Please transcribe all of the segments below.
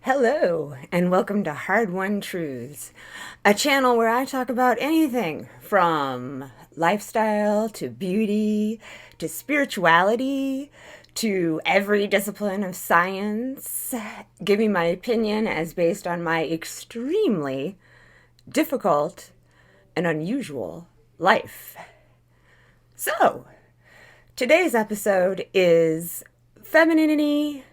Hello, and welcome to Hard Won Truths, a channel where I talk about anything from lifestyle to beauty to spirituality to every discipline of science, giving my opinion as based on my extremely difficult and unusual life. So, today's episode is femininity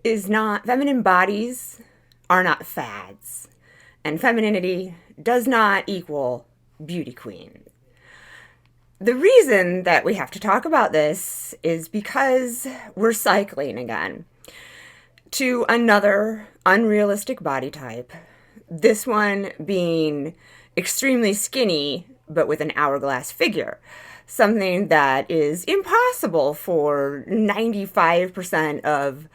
is not, feminine bodies are not fads, and femininity does not equal beauty queen. The reason that we have to talk about this is because we're cycling again to another unrealistic body type. This one being extremely skinny, but with an hourglass figure. Something that is impossible for 95% of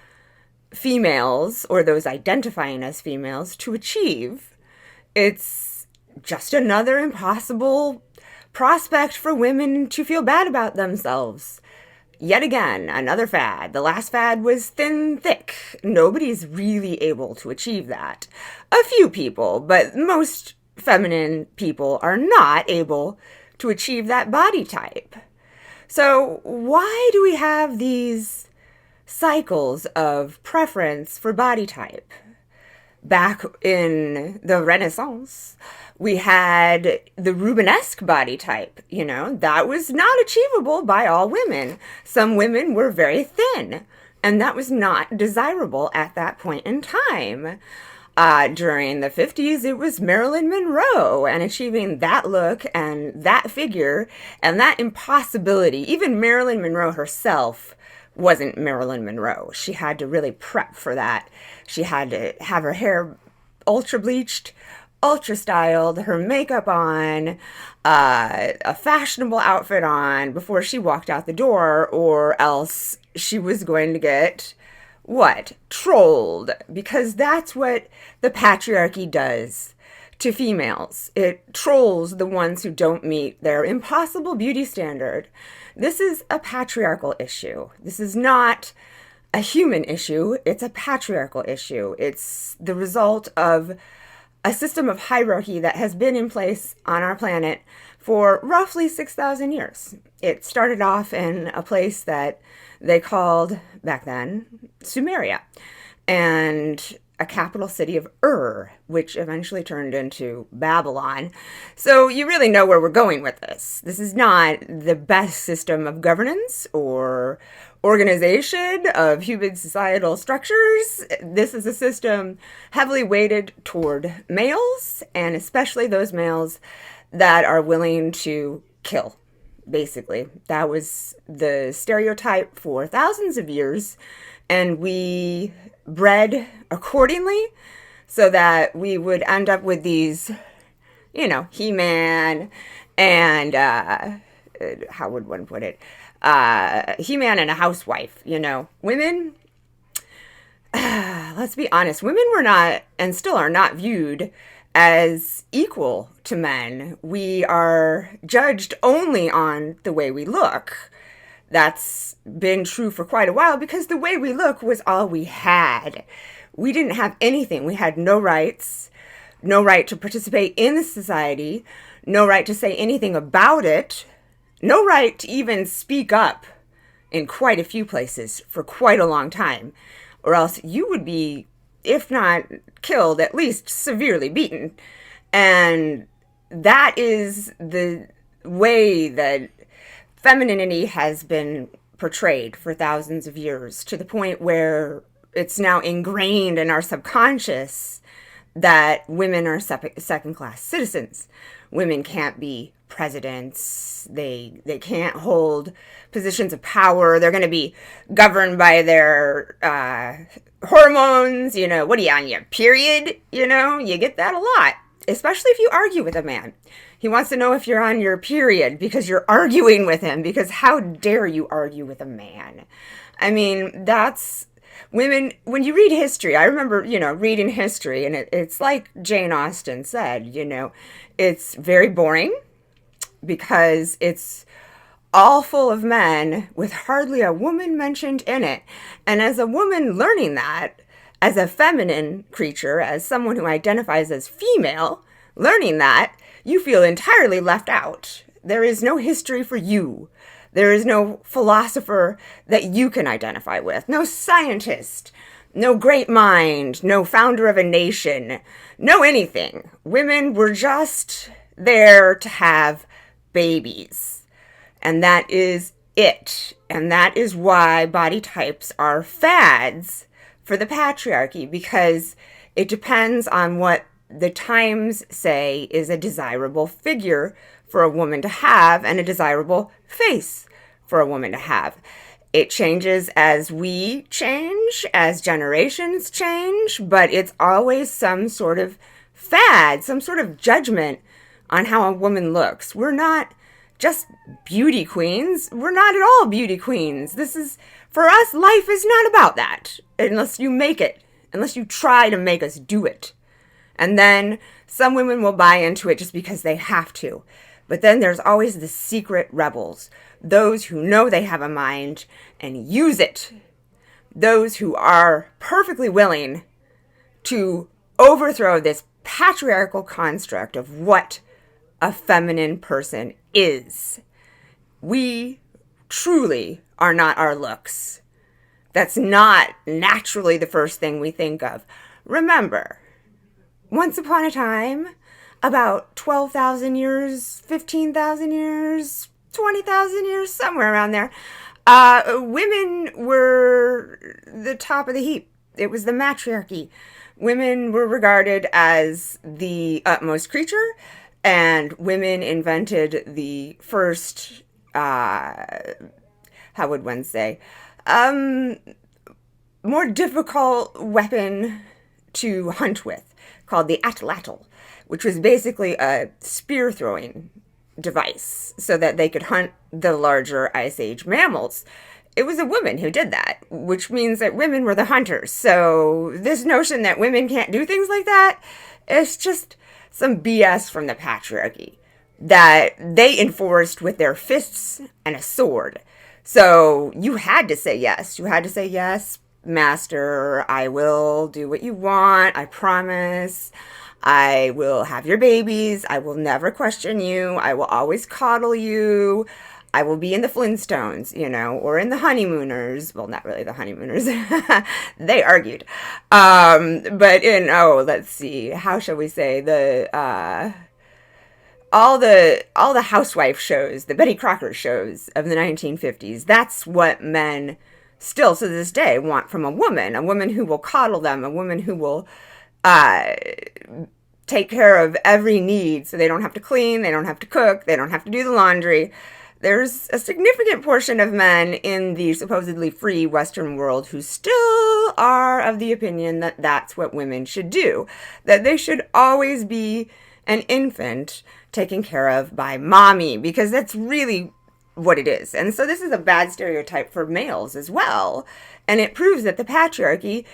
females, or those identifying as females, to achieve. It's just another impossible prospect for women to feel bad about themselves. Yet again, another fad. The last fad was thin, thick. Nobody's really able to achieve that. A few people, but most feminine people are not able to achieve that body type. So why do we have these cycles of preference for body type? Back in the Renaissance, we had the Rubenesque body type. That was not achievable by all women. Some women were very thin, and that was not desirable at that point in time. During the 50s, it was Marilyn Monroe, and achieving that look and that figure and that impossibility. Even Marilyn Monroe herself wasn't Marilyn Monroe. She had to really prep for that. She had to have her hair ultra bleached, ultra styled, her makeup on, a fashionable outfit on before she walked out the door, or else she was going to get trolled, because that's what the patriarchy does to females. It trolls the ones who don't meet their impossible beauty standard. This is a patriarchal issue. This is not a human issue. It's a patriarchal issue. It's the result of a system of hierarchy that has been in place on our planet for roughly 6,000 years. It started off in a place that they called, back then, Sumeria, and a capital city of which eventually turned into Babylon. So you really know where we're going with this. This is not the best system of governance or organization of human societal structures. This is a system heavily weighted toward males, and especially those males that are willing to kill. Basically, that was the stereotype for thousands of years, and we bred accordingly so that we would end up with these, He-Man and, how would one put it? He-Man and a housewife, Women, let's be honest, women were not, and still are not, viewed as equal to men. We are judged only on the way we look. That's been true for quite a while, because the way we look was all we had. We didn't have anything. We had no rights, no right to participate in the society, no right to say anything about it, no right to even speak up in quite a few places for quite a long time, or else you would be, if not killed, at least severely beaten. And that is the way that femininity has been portrayed for thousands of years, to the point where it's now ingrained in our subconscious that women are second-class citizens. Women can't be presidents. They can't hold positions of power. They're going to be governed by their hormones. What are you, on your period? You get that a lot, especially if you argue with a man. He wants to know if you're on your period because you're arguing with him, because how dare you argue with a man? I mean, that's women. When you read history, I remember, reading history, and it's like Jane Austen said, it's very boring because it's all full of men with hardly a woman mentioned in it. And as a woman learning that, as a feminine creature, as someone who identifies as female, learning that, you feel entirely left out. There is no history for you. There is no philosopher that you can identify with, no scientist, no great mind, no founder of a nation, no anything. Women were just there to have babies. And that is it. And that is why body types are fads for the patriarchy, because it depends on what the times say is a desirable figure for a woman to have and a desirable face for a woman to have. It changes as we change, as generations change, but it's always some sort of fad, some sort of judgment on how a woman looks. We're not just beauty queens. We're not at all beauty queens. This is, for us, life is not about that, unless you make it, unless you try to make us do it. And then some women will buy into it just because they have to. But then there's always the secret rebels, those who know they have a mind and use it, those who are perfectly willing to overthrow this patriarchal construct of what a feminine person is. We truly are not our looks. That's not naturally the first thing we think of. Remember, once upon a time, about 12,000 years, 15,000 years, 20,000 years, somewhere around there, women were the top of the heap. It was the matriarchy. Women were regarded as the utmost creature, and women invented the first, how would one say, more difficult weapon to hunt with, called the atlatl, which was basically a spear throwing device so that they could hunt the larger Ice Age mammals. It was a woman who did that, which means that women were the hunters. So this notion that women can't do things like that is just some BS from the patriarchy that they enforced with their fists and a sword. So you had to say yes. You had to say, yes, master, I will do what you want. I promise. I will have your babies. I will never question you. I will always coddle you. I will be in the Flintstones, or in the Honeymooners. Well, not really the Honeymooners. They argued. But let's see. How shall we say? All the housewife shows, the Betty Crocker shows of the 1950s. That's what men still to this day want from a woman who will coddle them, a woman who will take care of every need so they don't have to clean, they don't have to cook, they don't have to do the laundry. There's a significant portion of men in the supposedly free Western world who still are of the opinion that that's what women should do, that they should always be an infant taken care of by mommy, because that's really what it is. And so this is a bad stereotype for males as well. And it proves that the patriarchy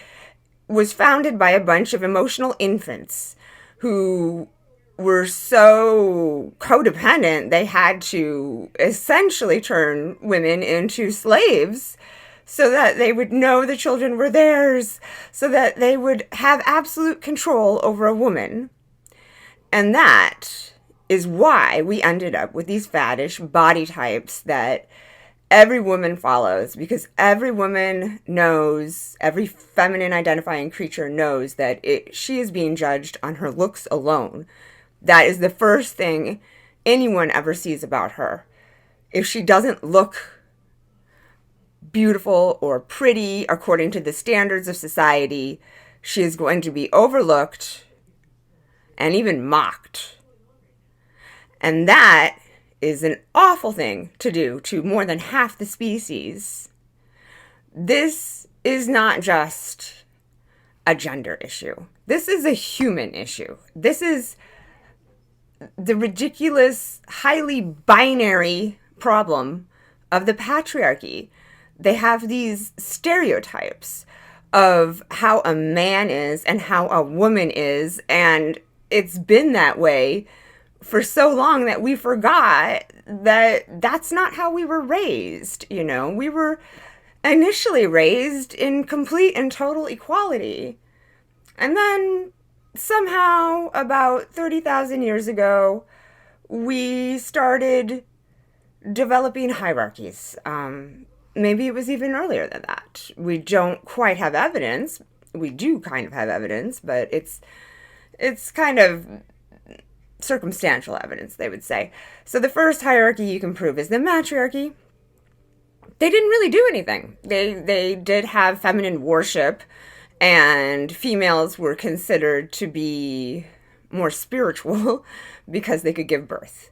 was founded by a bunch of emotional infants who were so codependent they had to essentially turn women into slaves so that they would know the children were theirs, so that they would have absolute control over a woman. And that is why we ended up with these faddish body types that every woman follows, because every woman knows, every feminine identifying creature knows that she is being judged on her looks alone. That is the first thing anyone ever sees about her. If she doesn't look beautiful or pretty according to the standards of society, she is going to be overlooked and even mocked. And that is an awful thing to do to more than half the species. This is not just a gender issue. This is a human issue. This is the ridiculous, highly binary problem of the patriarchy. They have these stereotypes of how a man is and how a woman is, and it's been that way for so long that we forgot that that's not how we were raised. We were initially raised in complete and total equality. And then somehow, about 30,000 years ago, we started developing hierarchies. Maybe it was even earlier than that. We don't quite have evidence. We do kind of have evidence, but it's kind of circumstantial evidence, they would say. So the first hierarchy you can prove is the matriarchy. They didn't really do anything. They did have feminine worship, and females were considered to be more spiritual because they could give birth.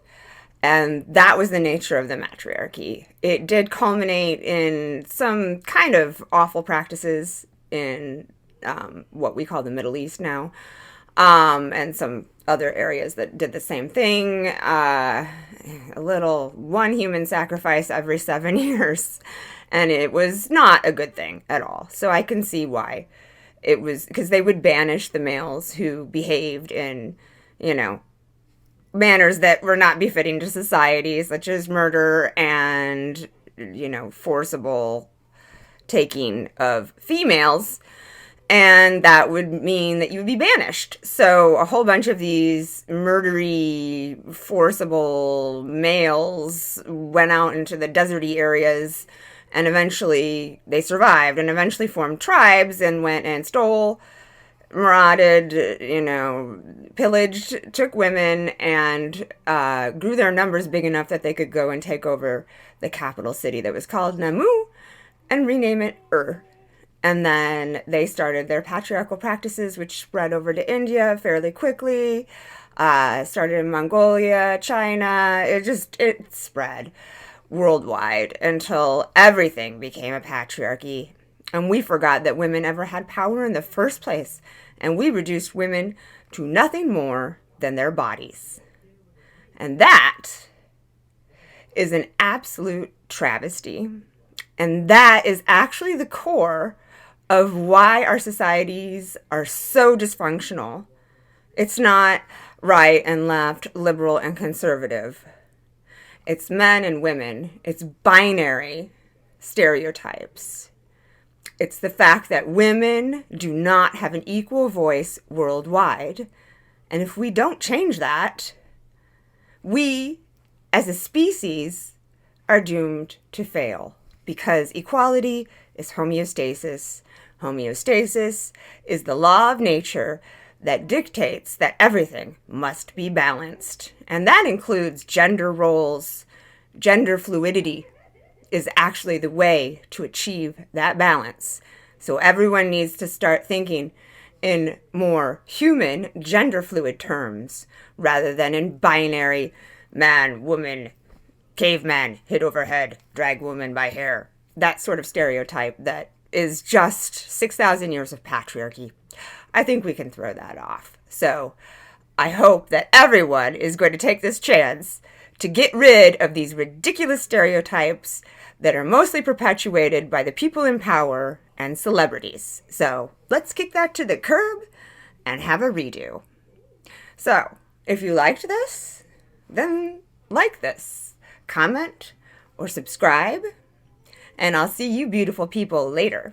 And that was the nature of the matriarchy. It did culminate in some kind of awful practices in what we call the Middle East now, and some other areas that did the same thing. A little one human sacrifice every 7 years. And it was not a good thing at all. So I can see why. It was because they would banish the males who behaved in, manners that were not befitting to society, such as murder and, forcible taking of females. And that would mean that you would be banished. So a whole bunch of these murdery, forcible males went out into the deserty areas, and eventually they survived and eventually formed tribes and went and stole, marauded, pillaged, took women, and grew their numbers big enough that they could go and take over the capital city that was called Namu and rename it Ur. And then they started their patriarchal practices, which spread over to India fairly quickly. Started in Mongolia, China. It spread worldwide until everything became a patriarchy. And we forgot that women ever had power in the first place. And we reduced women to nothing more than their bodies. And that is an absolute travesty. And that is actually the core of why our societies are so dysfunctional. It's not right and left, liberal and conservative. It's men and women. It's binary stereotypes. It's the fact that women do not have an equal voice worldwide. And if we don't change that, we, as a species, are doomed to fail. Because equality is homeostasis. Homeostasis is the law of nature that dictates that everything must be balanced. And that includes gender roles. Gender fluidity is actually the way to achieve that balance. So everyone needs to start thinking in more human, gender fluid terms rather than in binary man, woman, caveman, hit over head, drag woman by hair. That sort of stereotype that is just 6,000 years of patriarchy. I think we can throw that off. So I hope that everyone is going to take this chance to get rid of these ridiculous stereotypes that are mostly perpetuated by the people in power and celebrities. So let's kick that to the curb and have a redo. So if you liked this, then like this, comment, or subscribe, and I'll see you beautiful people later.